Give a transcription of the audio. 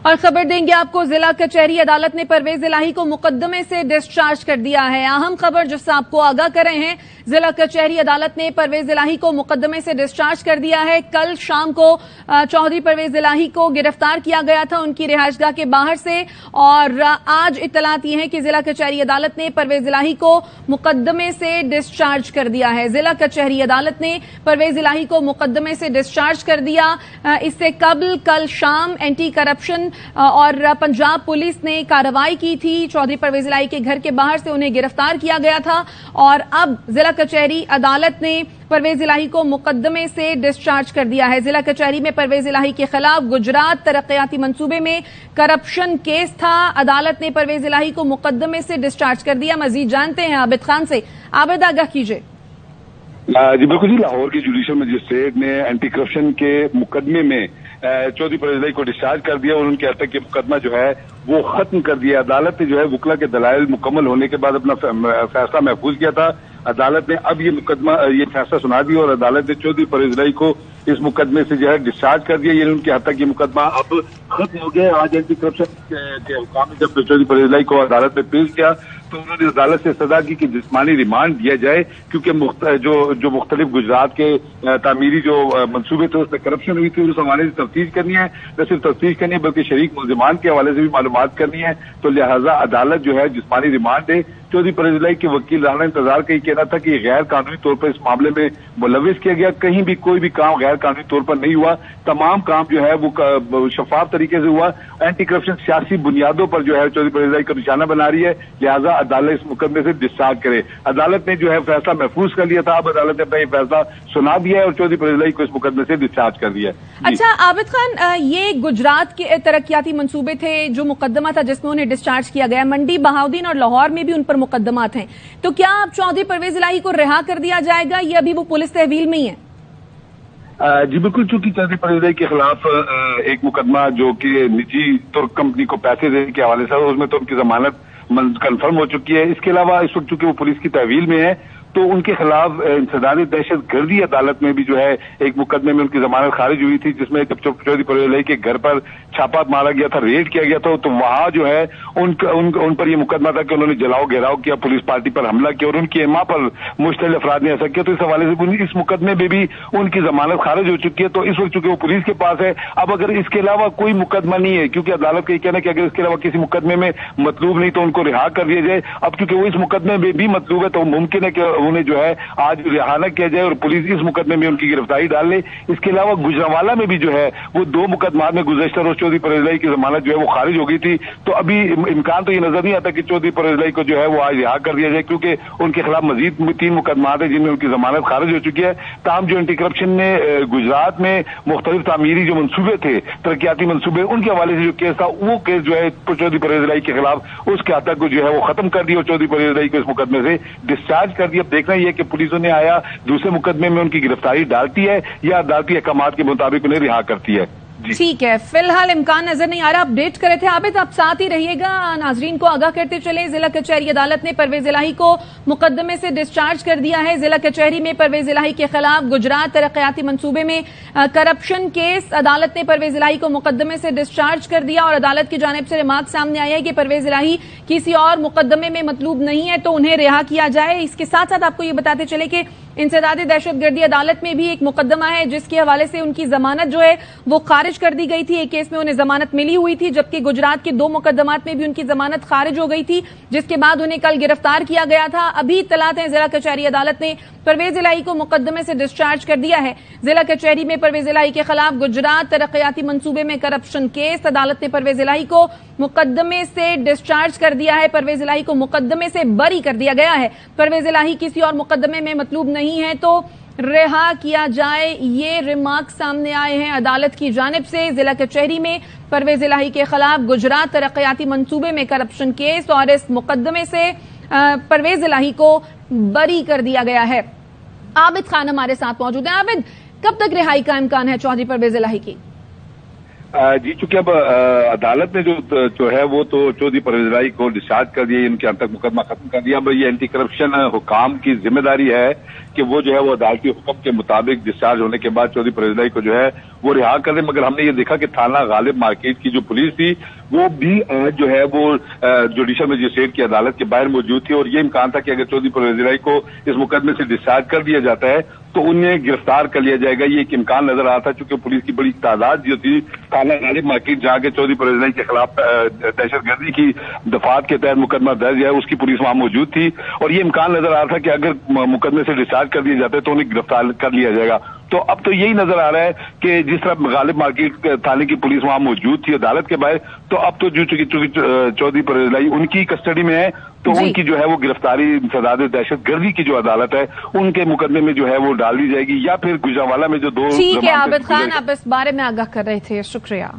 और खबर देंगे आपको, जिला कचहरी अदालत ने परवेज इलाही को मुकदमे से डिस्चार्ज कर दिया है। अहम खबर जिससे आपको आगाह कर रहे हैं, जिला कचहरी अदालत ने परवेज इलाही को मुकदमे से डिस्चार्ज कर दिया है। कल शाम को चौधरी परवेज इलाही को गिरफ्तार किया गया था उनकी रिहाइशगाह के बाहर से, और आज इत्तलात ये है कि जिला कचहरी अदालत ने परवेज इलाही को मुकदमे से डिस्चार्ज कर दिया है। जिला कचहरी अदालत ने परवेज इलाही को मुकदमे से डिस्चार्ज कर दिया। इससे कबल कल शाम एंटी करप्शन और पंजाब पुलिस ने कार्रवाई की थी। चौधरी परवेज इलाही के घर के बाहर से उन्हें गिरफ्तार किया गया था और अब जिला कचहरी अदालत ने परवेज इलाही को मुकदमे से डिस्चार्ज कर दिया है। जिला कचहरी में परवेज इलाही के खिलाफ गुजरात तरक्याती मंसूबे में करप्शन केस था। अदालत ने परवेज इलाही को मुकदमे से डिस्चार्ज कर दिया। मजीद जानते हैं आबिद खान से। आबिद, आगाह कीजिए। जी बिल्कुल जी, लाहौर की जुडिशल मजिस्ट्रेट ने एंटी करप्शन के मुकदमे में चौधरी परवेज इलाही को डिस्चार्ज कर दिया और उनके हद तक ये मुकदमा जो है वो खत्म कर दिया। अदालत ने जो है वकला के दलाइल मुकम्मल होने के बाद अपना फैसला महफूज किया था। अदालत ने अब ये फैसला सुना दिया और अदालत ने चौधरी परवेज इलाही को इस मुकदमे से जो है डिस्चार्ज कर दिया। यानी उनके हद तक ये मुकदमा अब खत्म हो गया। आज एंटी करप्शन के हुकाम ने जब चौधरी परवेज इलाही को अदालत में पेश किया तो उन्होंने अदालत से सजा की कि जिस्मानी रिमांड दिया जाए, क्योंकि जो मुख्तलिफ गुजरात के तामीरी जो मंसूबे थे उसमें करप्शन हुई थी, उस हवाले से तफ्तीश करनी है। न सिर्फ तफ्तीश करनी है बल्कि शरीक मुलजिमान के हवाले से भी मालूमात करनी है। तो लिहाजा अदालत जो है जिस्मानी रिमांड दे। चौधरी परवेज इलाही के वकील राना इंतजार का ये कहना था कि गैर कानूनी तौर पर इस मामले में मुलविस किया गया। कहीं भी कोई भी काम गैर कानूनी तौर पर नहीं हुआ। तमाम काम जो है वो शफाफ तरीके से हुआ। एंटी करप्शन सियासी बुनियादों पर जो है चौधरी परवेज इलाही को निशाना बना रही है। लिहाजा अदालत इस मुकदमे से डिस्चार्ज करे। अदालत ने जो है फैसला महफूज कर लिया था। अब अदालत ने अपना ये फैसला सुना दिया है और चौधरी परवेज इलाही को इस मुकदमे से डिस्चार्ज कर दिया है। अच्छा आबिद खान, ये गुजरात के तरक्याती मंसूबे थे जो मुकदमा था जिसमें उन्हें डिस्चार्ज किया गया। मंडी, बहाउद्दीन और लाहौर में भी उन पर मुकदमात हैं, तो क्या अब चौधरी परवेज इलाही को रिहा कर दिया जाएगा या अभी वो पुलिस तहवील में ही है? जी बिल्कुल, चूंकि चौधरी परवेज इलाही के खिलाफ एक मुकदमा जो कि निजी तुर्क कंपनी को पैसे देने के हवाले से, उसमें तो उनकी जमानत कंफर्म हो चुकी है। इसके अलावा इस वक्त चूंकि वो पुलिस की तहवील में है तो उनके खिलाफ इंसदाद दहशत गर्दी अदालत में भी जो है एक मुकदमे में उनकी जमानत खारिज हुई थी, जिसमें जब चौधरी परवेज इलाही के घर पर छापा मारा गया था, रेड किया गया था, तो वहां जो है उन पर यह मुकदमा था कि उन्होंने जलाओ घेराव किया, पुलिस पार्टी पर हमला किया और उनकी एमा पर मुश्तलिल अफराद ने ऐसा किया। तो इस हवाले से इस मुकदमे में भी उनकी जमानत खारिज हो चुकी है। तो इस वक्त चूंकि वो पुलिस के पास है, अब अगर इसके अलावा कोई मुकदमा नहीं है, क्योंकि अदालत का ये कहना है कि अगर इसके अलावा किसी मुकदमे में मतलूब नहीं तो उनको रिहा कर दिया जाए। अब क्योंकि वो इस मुकदमे में भी मतलूब है तो मुमकिन है कि उन्हें जो है आज रिहा न किया जाए और पुलिस इस मुकदमे में उनकी गिरफ्तारी डाल ले। इसके अलावा गुजरांवाला में भी जो है वो 2 मुकदमा में गुज़श्ता रोज चौधरी परवेज इलाही की जमानत जो है वो खारिज हो गई थी। तो अभी इम्कान तो ये नजर नहीं आता कि चौधरी परवेज इलाही को जो है वो आज रिहा कर दिया जाए, क्योंकि उनके खिलाफ मजीद 3 मुकदमा है जिनमें उनकी जमानत खारिज हो चुकी है। ताहम जो एंटी करप्शन ने गुजरात में मुख्तलिफ तामीरी जो मंसूबे थे, तरक्याती मंसूबे, उनके हवाले से जो केस था वो केस जो है चौधरी परवेज इलाही के खिलाफ उसके हद तक जो है वो खत्म कर दिया और चौधरी परवेज इलाही को इस मुकदमे से डिस्चार्ज कर दिया। अब देखना यह कि पुलिस ने आया दूसरे मुकदमे में उनकी गिरफ्तारी डालती है या अदालती अहकामात के मुताबिक उन्हें रिहा करती है। ठीक है, फिलहाल इम्कान नजर नहीं आ रहा। अपडेट करे थे आबिद, आप साथ ही रहिएगा, नाजरीन को आगाह करते चले। जिला कचहरी अदालत ने परवेज इलाही को मुकदमे से डिस्चार्ज कर दिया है। जिला कचहरी में परवेज इलाही के खिलाफ गुजरात तरक्याती मंसूबे में करप्शन केस, अदालत ने परवेज इलाही को मुकदमे से डिस्चार्ज कर दिया और अदालत की जानिब से रिमार्क सामने आया है कि परवेज इलाही किसी और मुकदमे में मतलूब नहीं है तो उन्हें रिहा किया जाए। इसके साथ साथ आपको ये बताते चले कि इंसदाद दहशतगर्दी अदालत में भी एक मुकदमा है जिसके हवाले से उनकी जमानत जो है वो खारिज कर दी गई थी। एक केस में उन्हें जमानत मिली हुई थी, जबकि गुजरात के 2 मुकदमात में भी उनकी जमानत खारिज हो गई थी, जिसके बाद उन्हें कल गिरफ्तार किया गया था। अभी इत्तलात है जिला कचहरी अदालत ने परवेज इलाही को मुकदमे से डिस्चार्ज कर दिया है। जिला कचहरी में परवेज इलाही के खिलाफ गुजरात तरक्याती मंसूबे में करप्शन केस, अदालत ने परवेज इलाही को मुकदमे से डिस्चार्ज कर दिया है। परवेज इलाही को मुकदमे से बरी कर दिया गया है। परवेज इलाही किसी और मुकदमे में मतलूब नहीं है तो रिहा किया जाए, ये रिमार्क सामने आए हैं अदालत की जानिब से। जिला कचहरी में परवेज इलाही के खिलाफ गुजरात तरक्याती मंसूबे में करप्शन केस और इस मुकदमे से परवेज इलाही को बरी कर दिया गया है। आबिद खान हमारे साथ मौजूद हैं। आबिद, कब तक रिहाई का इम्कान है चौधरी परवेज इलाही की? जी चूंकि अब अदालत ने जो है वो तो चौधरी परवेज इलाही को डिस्चार्ज कर दिया, इनके अंत तक मुकदमा खत्म कर दिया। अब ये एंटी करप्शन हुकाम की जिम्मेदारी है कि वो जो है वो अदालती हुक्म के मुताबिक डिस्चार्ज होने के बाद चौधरी परवेज इलाही को जो है वो रिहा कर दें। मगर हमने ये देखा कि थाना गालिब मार्केट की जो पुलिस थी वो भी आज जो है वो जुडिशल मजिस्ट्रेट की अदालत के बाहर मौजूद थी और ये इम्कान था कि अगर चौधरी परवेज इलाही को इस मुकदमे से डिस्चार्ज कर दिया जाता है तो उन्हें गिरफ्तार कर लिया जाएगा। ये एक इम्कान नजर आता चूंकि पुलिस की बड़ी तादाद जो थी थाना गालिब मार्केट जहाँ के चौधरी परवेज इलाही के खिलाफ दहशतगर्दी की दफात के तहत मुकदमा दर्ज है उसकी पुलिस वहां मौजूद थी और ये इम्कान नजर आ रहा था कि अगर मुकदमे से डिस्चार्ज कर दिया जाता है तो उन्हें गिरफ्तार कर लिया जाएगा। तो अब तो यही नजर आ रहा है कि जिस तरह गालिब मार्केट थाने की पुलिस वहां मौजूद थी अदालत के बाहर, तो अब तो जो चूंकि चौधरी परवेज इलाही उनकी कस्टडी में है तो उनकी जो है वो गिरफ्तारी सदाद दहशतगर्दी की जो अदालत है उनके मुकदमे में जो है वो डाल दी जाएगी या फिर गुजरांवाला में जो दो। ठीक है आबिद खान, आप इस बारे में आगाह कर रहे थे, शुक्रिया।